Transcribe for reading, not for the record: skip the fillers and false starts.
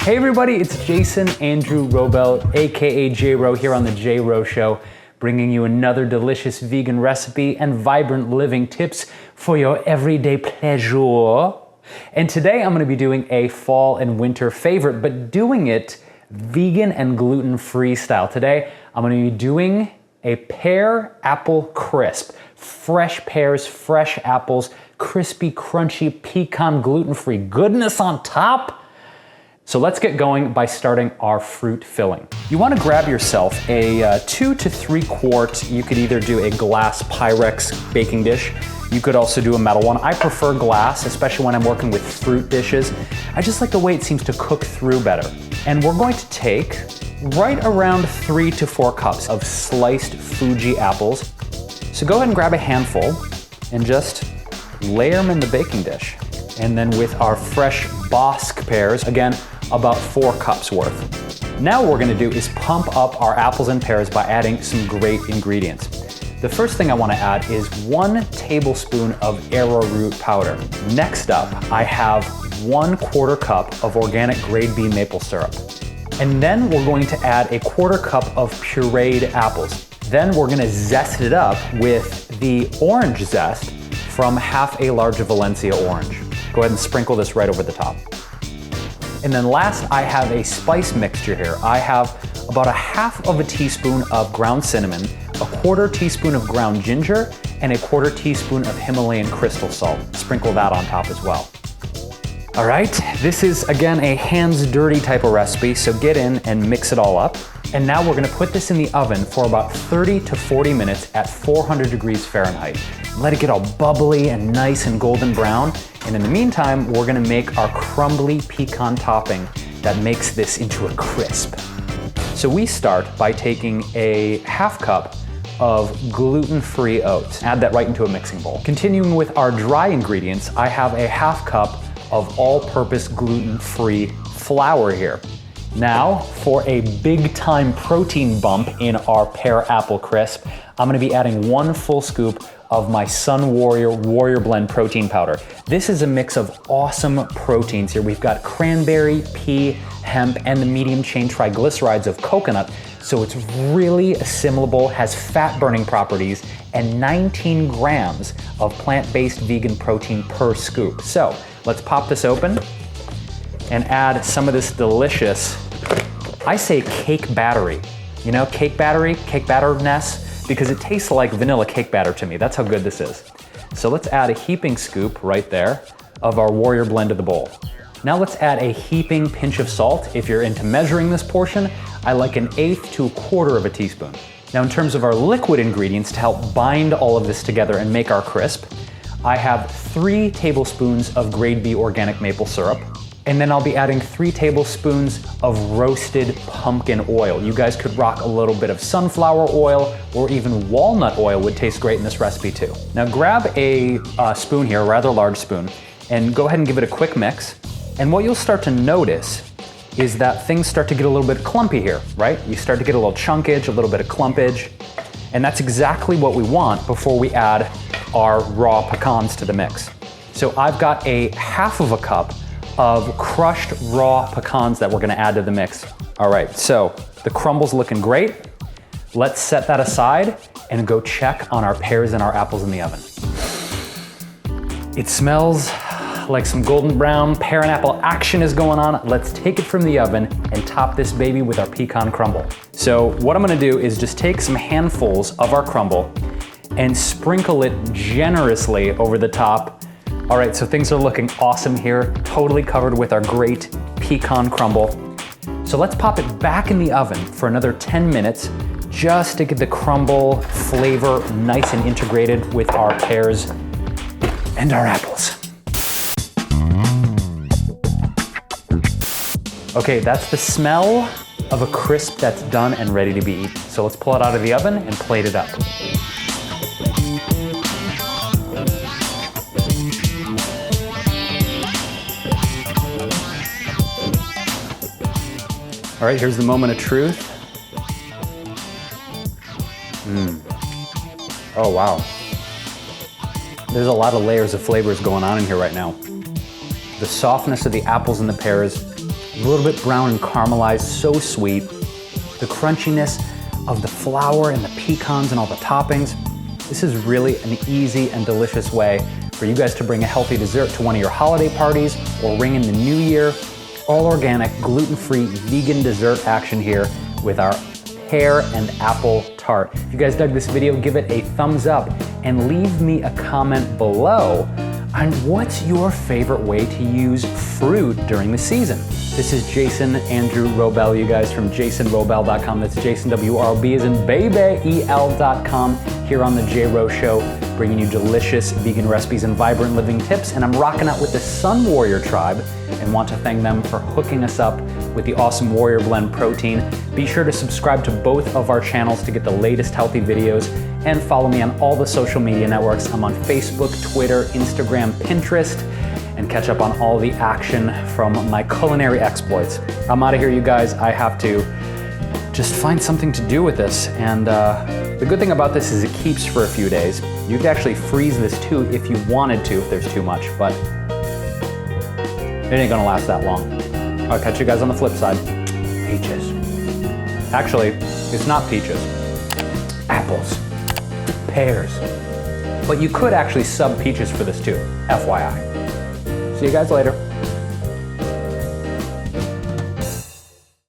Hey everybody, it's Jason Andrew Wrobel, aka J-Wro, here on the J-Wro Show, bringing you another delicious vegan recipe and vibrant living tips for your everyday pleasure. And today I'm going to be doing a fall and winter favorite, but doing it vegan and gluten-free style. Today I'm going to be doing a Pear Apple Crisp. Fresh pears, fresh apples, crispy, crunchy, pecan, gluten-free goodness on top. So let's get going by starting our fruit filling. You want to grab yourself a 2 to 3 quart, you could either do a glass Pyrex baking dish, you could also do a metal one. I prefer glass, especially when I'm working with fruit dishes. I just like the way it seems to cook through better. And we're going to take right around 3 to 4 cups of sliced Fuji apples. So go ahead and grab a handful and just layer them in the baking dish. And then with our fresh Bosc pears, again, about 4 cups worth. Now what we're gonna do is pump up our apples and pears by adding some great ingredients. The first thing I wanna add is 1 tablespoon of arrowroot powder. Next up, I have 1/4 cup of organic grade B maple syrup. And then we're going to add a 1/4 cup of pureed apples. Then we're gonna zest it up with the orange zest from half a large Valencia orange. Go ahead and sprinkle this right over the top. And then last, I have a spice mixture here. I have about 1/2 teaspoon of ground cinnamon, 1/4 teaspoon of ground ginger, and 1/4 teaspoon of Himalayan crystal salt. Sprinkle that on top as well. All right, this is again a hands dirty type of recipe, so get in and mix it all up. And now we're gonna put this in the oven for about 30 to 40 minutes at 400 degrees Fahrenheit. Let it get all bubbly and nice and golden brown. And in the meantime, we're gonna make our crumbly pecan topping that makes this into a crisp. So we start by taking a 1/2 cup of gluten-free oats. Add that right into a mixing bowl. Continuing with our dry ingredients, I have a 1/2 cup of all-purpose gluten-free flour here. Now, for a big-time protein bump in our Pear Apple Crisp, I'm gonna be adding 1 full scoop of my Sunwarrior Warrior Blend protein powder. This is a mix of awesome proteins here. We've got cranberry, pea, hemp, and the medium chain triglycerides of coconut, so it's really assimilable, has fat-burning properties, and 19 grams of plant-based vegan protein per scoop. So let's pop this open and add some of this delicious, I say cake battery. You know, cake batterness, because it tastes like vanilla cake batter to me. That's how good this is. So let's add a heaping scoop right there of our Warrior Blend to the bowl. Now let's add a heaping pinch of salt. If you're into measuring this portion, I like 1/8 to 1/4 teaspoon. Now in terms of our liquid ingredients to help bind all of this together and make our crisp, I have 3 tablespoons of grade B organic maple syrup. And then I'll be adding 3 tablespoons of roasted pumpkin oil. You guys could rock a little bit of sunflower oil or even walnut oil would taste great in this recipe too. Now grab a spoon here, a rather large spoon, and go ahead and give it a quick mix. And what you'll start to notice is that things start to get a little bit clumpy here, right? You start to get a little chunkage, a little bit of clumpage, and that's exactly what we want before we add our raw pecans to the mix. So I've got a 1/2 cup of crushed raw pecans that we're gonna add to the mix. All right, so the crumble's looking great. Let's set that aside and go check on our pears and our apples in the oven. It smells like some golden brown pear and apple action is going on. Let's take it from the oven and top this baby with our pecan crumble. So what I'm gonna do is just take some handfuls of our crumble and sprinkle it generously over the top. All right, so things are looking awesome here, totally covered with our great pecan crumble. So let's pop it back in the oven for another 10 minutes just to get the crumble flavor nice and integrated with our pears and our apples. Okay, that's the smell of a crisp that's done and ready to be eaten. So let's pull it out of the oven and plate it up. All right, here's the moment of truth. Oh, wow. There's a lot of layers of flavors going on in here right now. The softness of the apples and the pears, a little bit brown and caramelized, so sweet. The crunchiness of the flour and the pecans and all the toppings. This is really an easy and delicious way for you guys to bring a healthy dessert to one of your holiday parties or ring in the new year. All organic, gluten-free, vegan dessert action here with our pear and apple tart. If you guys dug this video, give it a thumbs up and leave me a comment below on what's your favorite way to use fruit during the season. This is Jason Andrew Wrobel, you guys, from jasonwrobel.com. That's Jason, W-R-O-B as in baby, E-L.com, here on the J-Wro Show, bringing you delicious vegan recipes and vibrant living tips. And I'm rocking out with the Sunwarrior tribe and want to thank them for hooking us up with the awesome Warrior Blend protein. Be sure to subscribe to both of our channels to get the latest healthy videos and follow me on all the social media networks. I'm on Facebook, Twitter, Instagram, Pinterest, and catch up on all the action from my culinary exploits. I'm out of here, you guys. I have to just find something to do with this. And the good thing about this is it keeps for a few days. You could actually freeze this too if you wanted to, if there's too much, but it ain't gonna last that long. I'll catch you guys on the flip side. Peaches. Actually, it's not peaches. Apples. Pears. But you could actually sub peaches for this too, FYI. See you guys later.